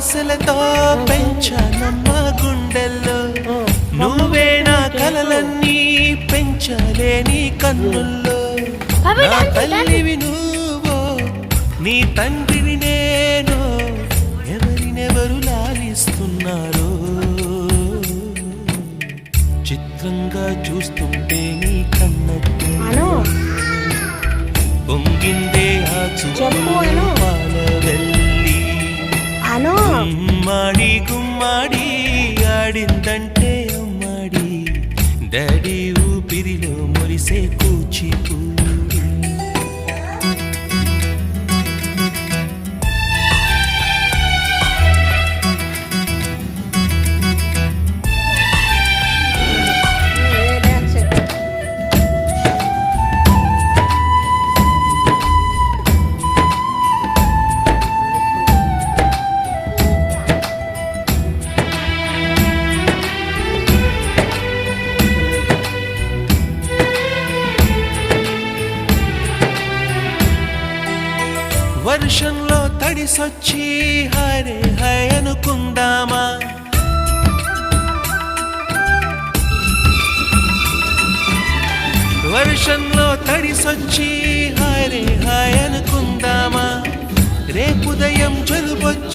ఆశలతో పెంచానమ్మ గుండెల్లో నువ్వే నా కలలన్నీ పెంచలేని కన్నుల్లో నా తల్లివి నువ్వో నీ తండ్రిని నేను ఎవరినెవరు లాలిస్తున్నారో చిత్రంగా చూస్తుంటే నీ కన్నట్టు పొంగిందే ఆ చూపులు పాలవెల్లి గుమ్మాడి గుమ్మాడి ఆడిందంటే అమ్మాడి డాడీ ఊపిరిలో మురిసే కూచిపూడి వర్షంలో తడిసొచ్చి హరే హై అనుకుందామా వర్షంలో తడిసొచ్చి హరే హై అనుకుందామా రేపుదయం జలుబొచ్చి